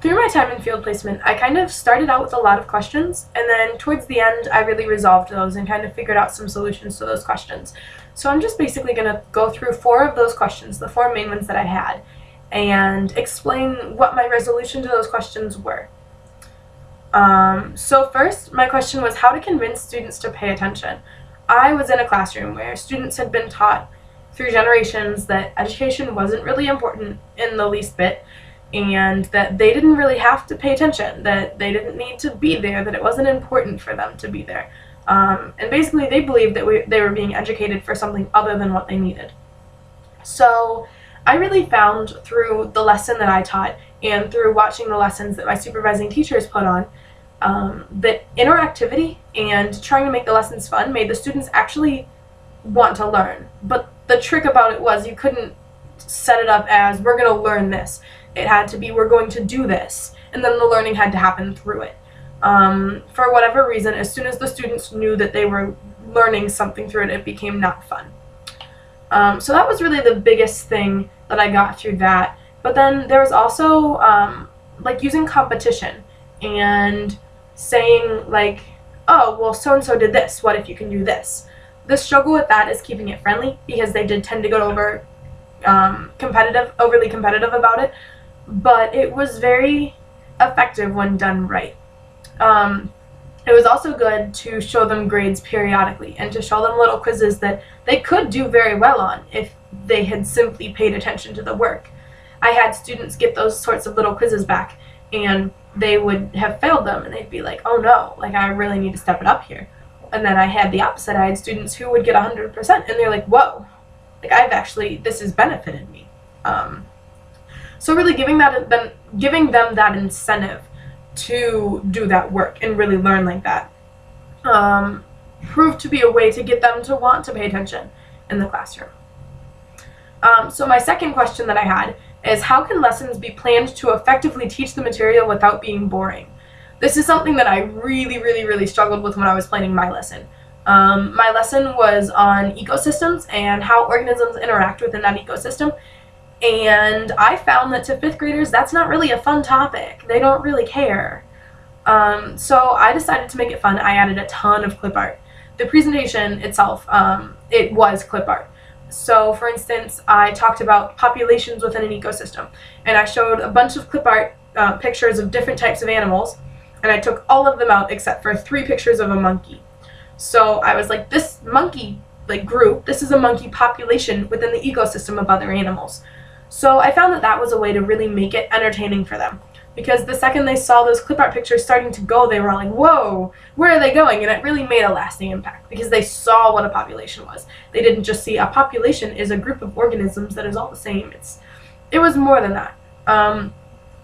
Through my time in field placement, I kind of started out with a lot of questions, and then towards the end, I really resolved those and kind of figured out some solutions to those questions. So I'm just basically going to go through 4 of those questions, the 4 main ones that I had, and explain what my resolution to those questions were. So first, my question was how to convince students to pay attention. I was in a classroom where students had been taught through generations that education wasn't really important in the least bit, and that they didn't really have to pay attention, that they didn't need to be there, that it wasn't important for them to be there. And basically they believed that they were being educated for something other than what they needed. So I really found through the lesson that I taught and through watching the lessons that my supervising teachers put on, that interactivity and trying to make the lessons fun made the students actually want to learn. But the trick about it was you couldn't set it up as we're going to learn this. It had to be we're going to do this, and then the learning had to happen through it. For whatever reason, as soon as the students knew that they were learning something through it, it became not fun. So that was really the biggest thing that I got through that. But then there was also like using competition and saying like, oh, well, so-and-so did this, what if you can do this? The struggle with that is keeping it friendly, because they did tend to go over overly competitive about it, but it was very effective when done right. It was also good to show them grades periodically and to show them little quizzes that they could do very well on if they had simply paid attention to the work. I had students get those sorts of little quizzes back, and they would have failed them, and they'd be like, oh no, like I really need to step it up here. And then I had the opposite. I had students who would get 100%, and they're like, whoa, like this has benefited me. So really giving them that incentive to do that work and really learn like that proved to be a way to get them to want to pay attention in the classroom. So my second question that I had is, how can lessons be planned to effectively teach the material without being boring? This is something that I really struggled with when I was planning my lesson. My lesson was on ecosystems and how organisms interact within that ecosystem. And I found that to 5th graders, that's not really a fun topic. They don't really care. So I decided to make it fun. I added a ton of clip art. The presentation itself, it was clip art. So for instance, I talked about populations within an ecosystem, and I showed a bunch of clip art pictures of different types of animals, and I took all of them out except for 3 pictures of a monkey. So I was like, this monkey group, this is a monkey population within the ecosystem of other animals. So I found that that was a way to really make it entertaining for them, because the second they saw those clip art pictures starting to go, they were like, whoa, where are they going? And it really made a lasting impact, because they saw what a population was. They didn't just see a population is a group of organisms that is all the same. It was more than that. And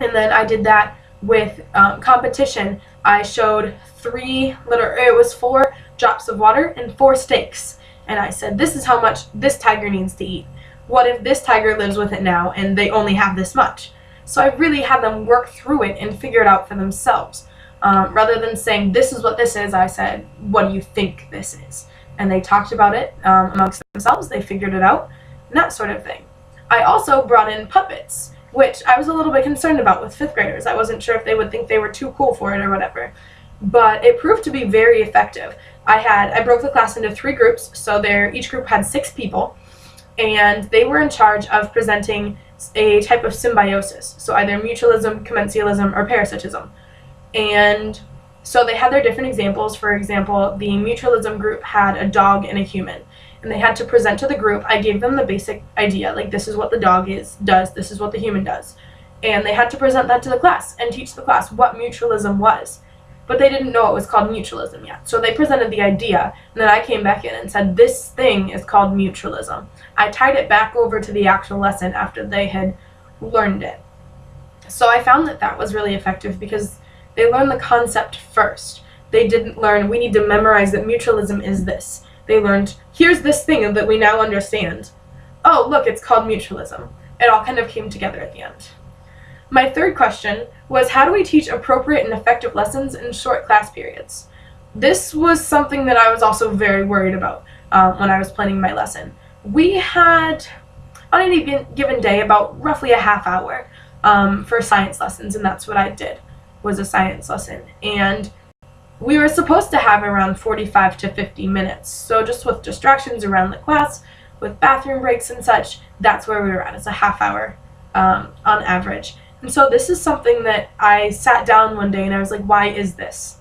then I did that with competition. I showed 4 drops of water and 4 steaks. And I said, this is how much this tiger needs to eat. What if this tiger lives with it now and they only have this much? So I really had them work through it and figure it out for themselves. Rather than saying, this is what this is, I said, what do you think this is? And they talked about it amongst themselves, they figured it out, and that sort of thing. I also brought in puppets, which I was a little bit concerned about with 5th graders. I wasn't sure if they would think they were too cool for it or whatever. But it proved to be very effective. I broke the class into 3 groups, so each group had 6 people, and they were in charge of presenting a type of symbiosis, so either mutualism, commensalism, or parasitism. And so they had their different examples. For example, the mutualism group had a dog and a human, and they had to present to the group. I gave them the basic idea, like this is what the dog does, this is what the human does. And they had to present that to the class and teach the class what mutualism was. But they didn't know it was called mutualism yet. So they presented the idea, and then I came back in and said, this thing is called mutualism. I tied it back over to the actual lesson after they had learned it. So I found that that was really effective because they learned the concept first. They didn't learn, we need to memorize that mutualism is this. They learned, here's this thing that we now understand. Oh, look, it's called mutualism. It all kind of came together at the end. My third question was, how do we teach appropriate and effective lessons in short class periods? This was something that I was also very worried about when I was planning my lesson. We had, on any given day, about roughly a half hour. for science lessons, and that's what I did, was a science lesson. And we were supposed to have around 45 to 50 minutes. So just with distractions around the class, with bathroom breaks and such, that's where we were at. It's a half hour on average. And so this is something that I sat down one day and I was like, why is this?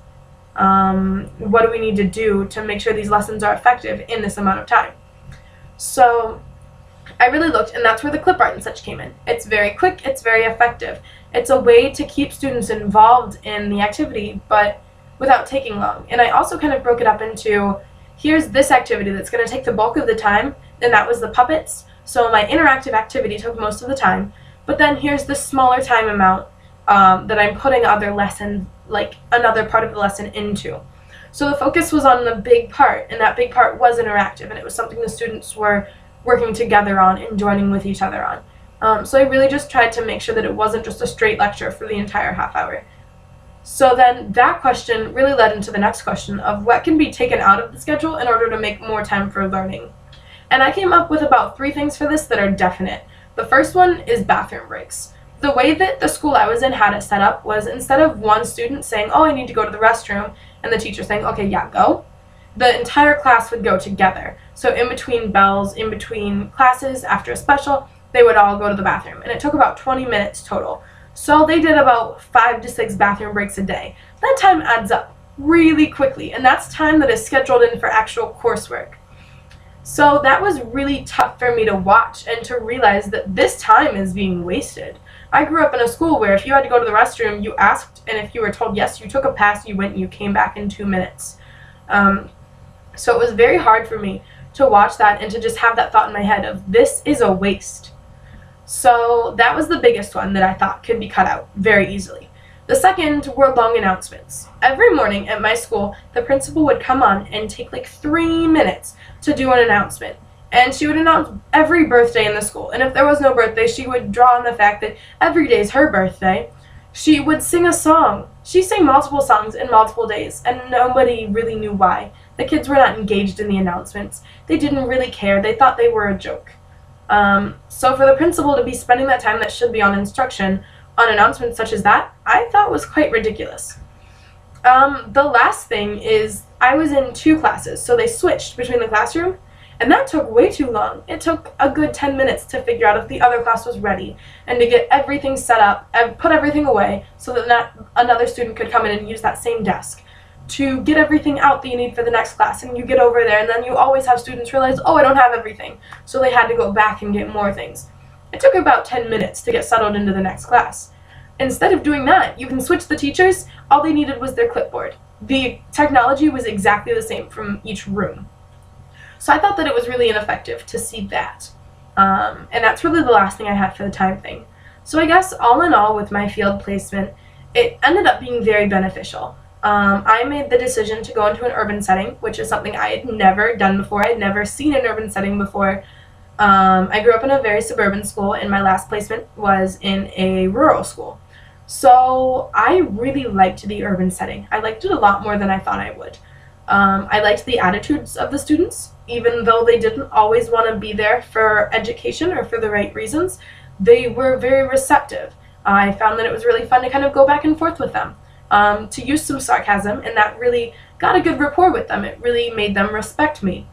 What do we need to do to make sure these lessons are effective in this amount of time? So I really looked, and that's where the clip art and such came in. It's very quick, it's very effective. It's a way to keep students involved in the activity, but without taking long. And I also kind of broke it up into, here's this activity that's going to take the bulk of the time, and that was the puppets. So my interactive activity took most of the time, but then here's the smaller time amount that I'm putting other lessons, like another part of the lesson into. So the focus was on the big part, and that big part was interactive, and it was something the students were working together on and joining with each other on. So I really just tried to make sure that it wasn't just a straight lecture for the entire half hour. So then that question really led into the next question of what can be taken out of the schedule in order to make more time for learning. And I came up with about 3 things for this that are definite. The first one is bathroom breaks. The way that the school I was in had it set up was, instead of one student saying, oh, I need to go to the restroom, and the teacher saying, okay, yeah, go, the entire class would go together. So in between bells, in between classes, after a special, they would all go to the bathroom. And it took about 20 minutes total. So they did about 5 to 6 bathroom breaks a day. That time adds up really quickly, and that's time that is scheduled in for actual coursework. So that was really tough for me to watch and to realize that this time is being wasted. I grew up in a school where if you had to go to the restroom, you asked, and if you were told yes, you took a pass, you went, and you came back in 2 minutes. So it was very hard for me to watch that and to just have that thought in my head of, this is a waste. So that was the biggest one that I thought could be cut out very easily. The second were long announcements. Every morning at my school, the principal would come on and take like 3 minutes to do an announcement. And she would announce every birthday in the school. And if there was no birthday, she would draw on the fact that every day is her birthday. She would sing a song. She sang multiple songs in multiple days, and nobody really knew why. The kids were not engaged in the announcements. They didn't really care. They thought they were a joke. So for the principal to be spending that time that should be on instruction on announcements such as that, I thought was quite ridiculous. The last thing is, I was in 2 classes, so they switched between the classroom, and that took way too long. It took a good 10 minutes to figure out if the other class was ready, and to get everything set up and put everything away so that not another student could come in and use that same desk, to get everything out that you need for the next class. And you get over there, and then you always have students realize, oh, I don't have everything, so they had to go back and get more things. It took about 10 minutes to get settled into the next class. Instead of doing that, you can switch the teachers. All they needed was their clipboard. The technology was exactly the same from each room. So I thought that it was really ineffective to see that. And that's really the last thing I had for the time thing. So I guess all in all, with my field placement, it ended up being very beneficial. I made the decision to go into an urban setting, which is something I had never done before. I had never seen an urban setting before. I grew up in a very suburban school, and my last placement was in a rural school. So I really liked the urban setting. I liked it a lot more than I thought I would. I liked the attitudes of the students. Even though they didn't always want to be there for education or for the right reasons, they were very receptive. I found that it was really fun to kind of go back and forth with them, to use some sarcasm, and that really got a good rapport with them. It really made them respect me.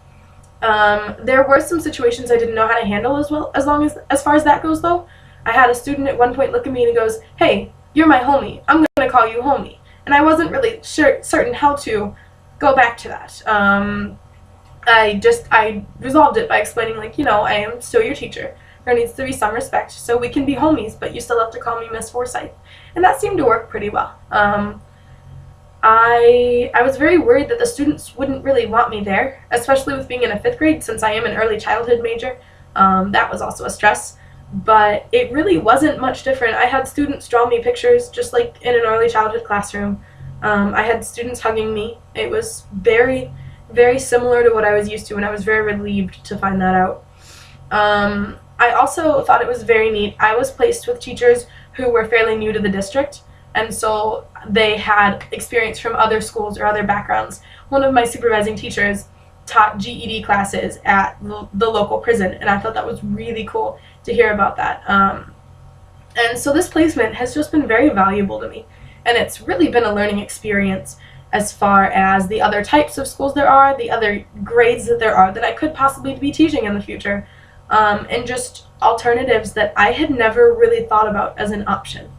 There were some situations I didn't know how to handle as far as that goes, though. I had a student at one point look at me and he goes, hey, you're my homie. I'm going to call you homie. And I wasn't really certain how to go back to that. I resolved it by explaining, like, you know, I am still your teacher. There needs to be some respect, so we can be homies, but you still have to call me Miss Forsyth. And that seemed to work pretty well. I was very worried that the students wouldn't really want me there, especially with being in a 5th grade, since I am an early childhood major. That was also a stress, but it really wasn't much different. I had students draw me pictures just like in an early childhood classroom. I had students hugging me. It was very, very similar to what I was used to, and I was very relieved to find that out. I also thought it was very neat. I was placed with teachers who were fairly new to the district, and so they had experience from other schools or other backgrounds. One of my supervising teachers taught GED classes at the local prison, and I thought that was really cool to hear about that. And so this placement has just been very valuable to me. And it's really been a learning experience as far as the other types of schools there are, the other grades that there are that I could possibly be teaching in the future, and just alternatives that I had never really thought about as an option.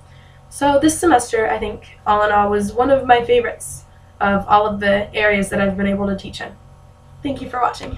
So this semester, I think, all in all, was one of my favorites of all of the areas that I've been able to teach in. Thank you for watching.